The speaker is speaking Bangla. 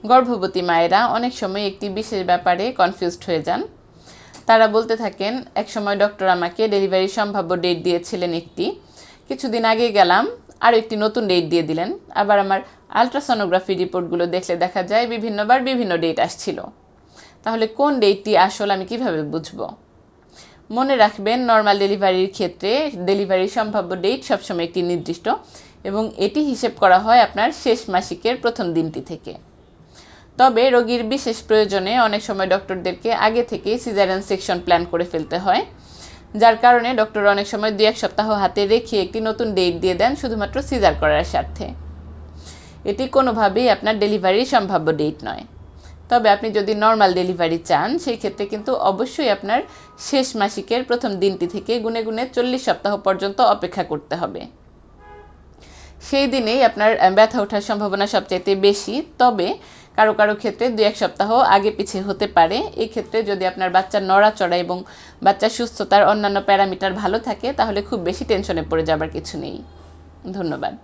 গর্ভবতী মায়েরা অনেক সময় একটি বিশেষ ব্যাপারে কনফিউজড হয়ে যান। তারা বলতে থাকেন, এক সময় ডক্টর আমাকে ডেলিভারির সম্ভাব্য ডেট দিয়েছিলেন একটি, কিছুদিন আগে গেলাম আরও একটি নতুন ডেট দিয়ে দিলেন। আবার আমার আলট্রাসোনোগ্রাফি রিপোর্টগুলো দেখলে দেখা যায় বিভিন্নবার বিভিন্ন ডেট আসছিল। তাহলে কোন ডেটটি আসল আমি কিভাবে বুঝবো? মনে রাখবেন, নর্মাল ডেলিভারির ক্ষেত্রে ডেলিভারির সম্ভাব্য ডেট সবসময় একটি নির্দিষ্ট এবং এটি হিসেব করা হয় আপনার শেষ মাসিকের প্রথম দিনটি থেকে। তবে রোগীর বিশেষ প্রয়োজনে অনেক সময় ডক্টরদেরকে আগে থেকেই সিজারিয়ান সেকশন প্ল্যান করে ফেলতে হয়, যার কারণে ডক্টর অনেক সময় 2-1 সপ্তাহ হাতে রেখে একটি নতুন ডেট দিয়ে দেন শুধুমাত্র সিজার করার স্বার্থে। এটি কোনোভাবেই আপনার ডেলিভারির সম্ভাব্য ডেট নয়। তবে আপনি যদি নর্মাল ডেলিভারি চান, সেই ক্ষেত্রে কিন্তু অবশ্যই আপনার শেষ মাসিকের প্রথম দিনটি থেকে গুনে গুনে 40 সপ্তাহ পর্যন্ত অপেক্ষা করতে হবে। সেই দিনেই আপনার ব্যথা ওঠার সম্ভাবনা সবচাইতে বেশি। তবে কারো কারো ক্ষেত্রে 2-1 সপ্তাহ আগে পিছিয়ে হতে পারে। এই ক্ষেত্রে যদি আপনার বাচ্চার নড়াচড়া এবং বাচ্চার সুস্থতার অন্যান্য প্যারামিটার ভালো থাকে, তাহলে খুব বেশি টেনশনে পড়ে যাবার কিছু নেই। ধন্যবাদ।